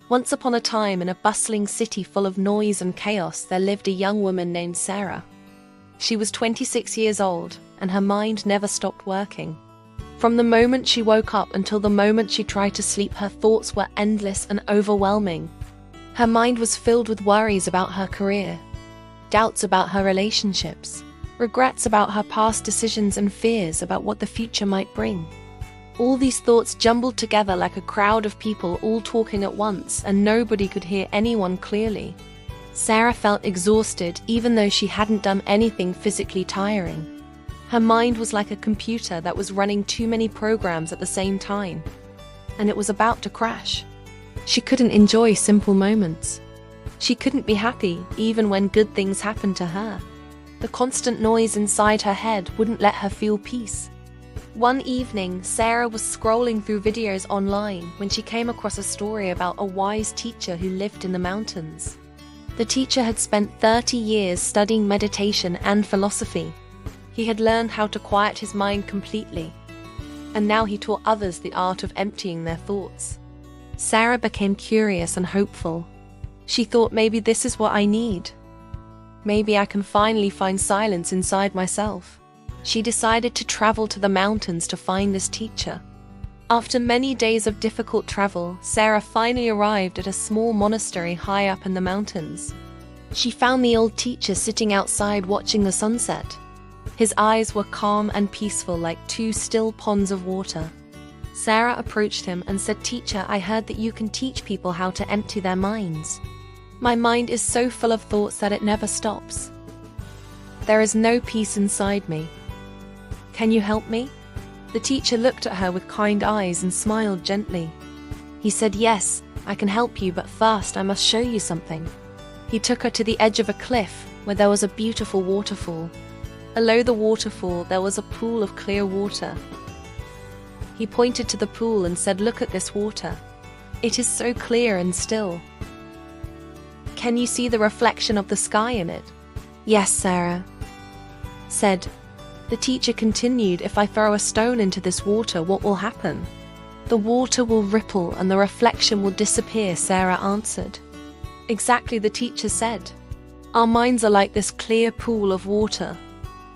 Once upon a time, in a bustling city full of noise and chaos, there lived a young woman named Sarah. She was 26 years old, and her mind never stopped working. From the moment she woke up until the moment she tried to sleep, her thoughts were endless and overwhelming. Her mind was filled with worries about her career, doubts about her relationships, regrets about her past decisions, and fears about what the future might bring. All these thoughts jumbled together like a crowd of people all talking at once, and nobody could hear anyone clearly. Sarah felt exhausted even though she hadn't done anything physically tiring. Her mind was like a computer that was running too many programs at the same time, and it was about to crash. She couldn't enjoy simple moments. She couldn't be happy even when good things happened to her. The constant noise inside her head wouldn't let her feel peace. One evening, Sarah was scrolling through videos online when she came across a story about a wise teacher who lived in the mountains. The teacher had spent 30 years studying meditation and philosophy. He had learned how to quiet his mind completely, and now he taught others the art of emptying their thoughts. Sarah became curious and hopeful. She thought, maybe this is what I need. Maybe I can finally find silence inside myself. She decided to travel to the mountains to find this teacher. After many days of difficult travel, Sarah finally arrived at a small monastery high up in the mountains. She found the old teacher sitting outside watching the sunset. His eyes were calm and peaceful like two still ponds of water. Sarah approached him and said, "Teacher, I heard that you can teach people how to empty their minds. My mind is so full of thoughts that it never stops. There is no peace inside me. Can you help me?" The teacher looked at her with kind eyes and smiled gently. He said, "Yes, I can help you, but first I must show you something." He took her to the edge of a cliff where there was a beautiful waterfall. Below the waterfall, there was a pool of clear water. He pointed to the pool and said, "Look at this water. It is so clear and still. Can you see the reflection of the sky in it?" "Yes," Sarah said. The teacher continued, "If I throw a stone into this water, what will happen?" "The water will ripple and the reflection will disappear," Sarah answered. Exactly, the teacher said. Our minds are like this clear pool of water.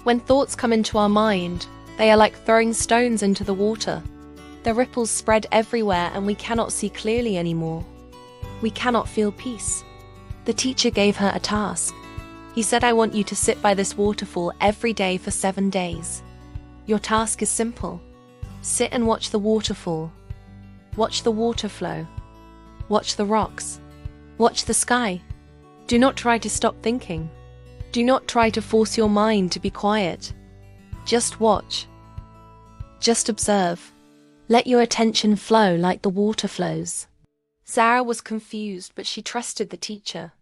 When thoughts come into our mind, they are like throwing stones into the water. The ripples spread everywhere and we cannot see clearly anymore. We cannot feel peace. The teacher gave her a task. He said, "I want you to sit by this waterfall every day for 7 days. Your task is simple. Sit and watch the waterfall. Watch the water flow. Watch the rocks. Watch the sky. Do not try to stop thinking. Do not try to force your mind to be quiet. Just watch. Just observe. Let your attention flow like the water flows." Sarah was confused, but she trusted the teacher.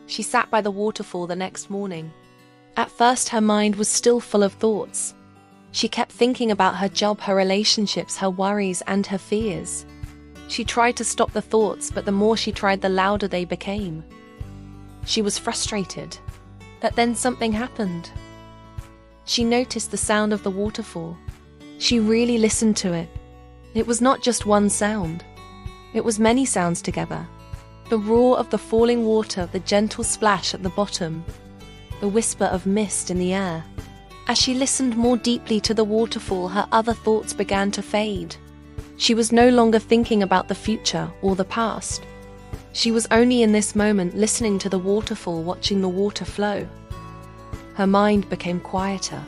She sat by the waterfall the next morning. At first, her mind was still full of thoughts. She kept thinking about her job, her relationships, her worries, and her fears. She tried to stop the thoughts, but the more she tried, the louder they became. She was frustrated. But then something happened. She noticed the sound of the waterfall. She really listened to it. It was not just one sound. It was many sounds together. The roar of the falling water, the gentle splash at the bottom, the whisper of mist in the air. As she listened more deeply to the waterfall, her other thoughts began to fade. She was no longer thinking about the future or the past. She was only in this moment, listening to the waterfall, watching the water flow. Her mind became quieter.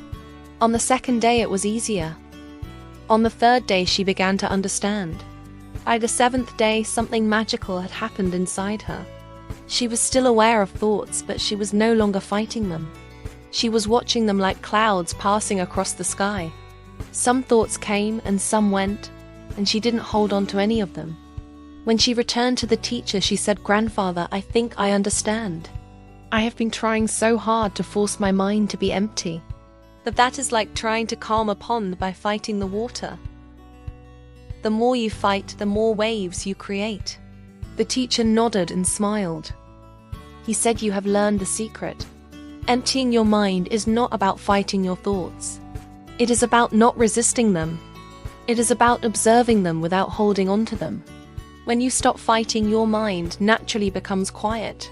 On the second day, it was easier. On the third day, she began to understand. By the 7th day, something magical had happened inside her. She was still aware of thoughts, but she was no longer fighting them. She was watching them like clouds passing across the sky. Some thoughts came and some went, and she didn't hold on to any of them. When she returned to the teacher, she said, "Grandfather, I think I understand. I have been trying so hard to force my mind to be empty. But that is like trying to calm a pond by fighting the water. The more you fight, the more waves you create." The teacher nodded and smiled. He said, "You have learned the secret. Emptying your mind is not about fighting your thoughts. It is about not resisting them. It is about observing them without holding on to them. When you stop fighting, your mind naturally becomes quiet.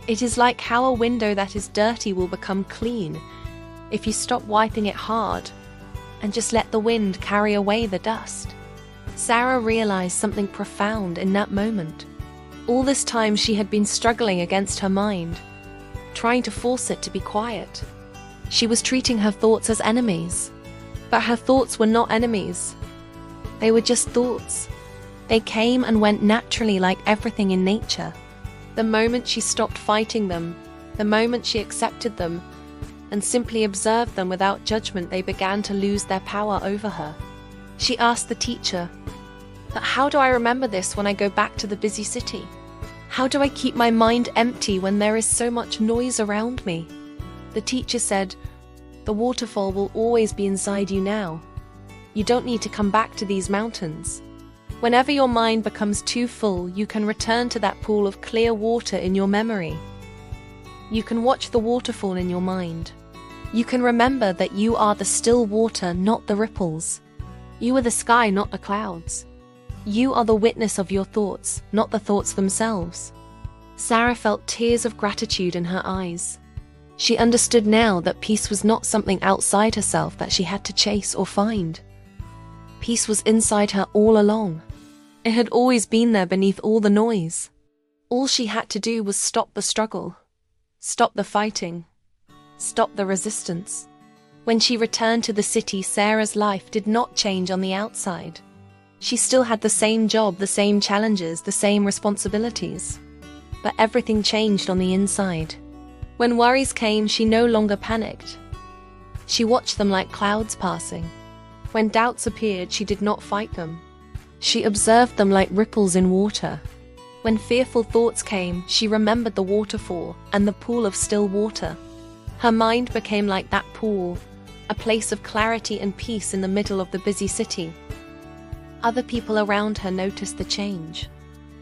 It is like how a window that is dirty will become clean if you stop wiping it hard and just let the wind carry away the dust. Sarah realized something profound in that moment. All this time she had been struggling against her mind, trying to force it to be quiet. She was treating her thoughts as enemies, but her thoughts were not enemies. They were just thoughts. They came and went naturally like everything in nature. The moment she stopped fighting them, the moment she accepted them, and simply observed them without judgment, they began to lose their power over her. She asked the teacher, "But how do I remember this when I go back to the busy city? How do I keep my mind empty when there is so much noise around me?" The teacher said, "The waterfall will always be inside you now. You don't need to come back to these mountains. Whenever your mind becomes too full, you can return to that pool of clear water in your memory. You can watch the waterfall in your mind. You can remember that you are the still water, not the ripples. You are the sky, not the clouds. You are the witness of your thoughts, not the thoughts themselves." Sarah felt tears of gratitude in her eyes. She understood now that peace was not something outside herself that she had to chase or find. Peace was inside her all along. It had always been there beneath all the noise. All she had to do was stop the struggle, stop the fighting, stop the resistance. When she returned to the city, Sarah's life did not change on the outside. She still had the same job, the same challenges, the same responsibilities. But everything changed on the inside. When worries came, she no longer panicked. She watched them like clouds passing. When doubts appeared, she did not fight them. She observed them like ripples in water. When fearful thoughts came, she remembered the waterfall and the pool of still water. Her mind became like that pool, a place of clarity and peace in the middle of the busy city. Other people around her noticed the change.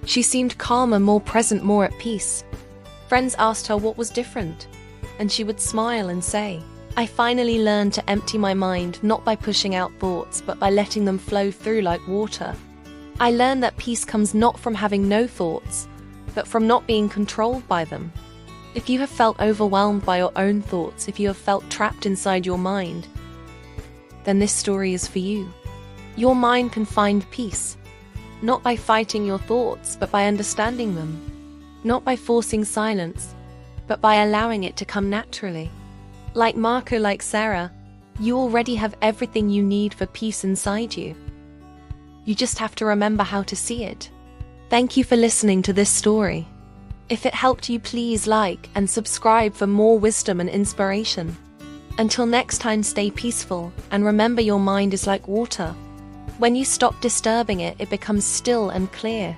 She seemed calmer, more present, more at peace. Friends asked her what was different, and she would smile and say, "I finally learned to empty my mind, not by pushing out thoughts, but by letting them flow through like water. I learned that peace comes not from having no thoughts, but from not being controlled by them." If you have felt overwhelmed by your own thoughts, if you have felt trapped inside your mind, then this story is for you. Your mind can find peace, not by fighting your thoughts, but by understanding them. Not by forcing silence, but by allowing it to come naturally. Like Marco, like Sarah, you already have everything you need for peace inside you. You just have to remember how to see it. Thank you for listening to this story. If it helped you, please like and subscribe for more wisdom and inspiration. Until next time, stay peaceful and remember your mind is like water. When you stop disturbing it, it becomes still and clear.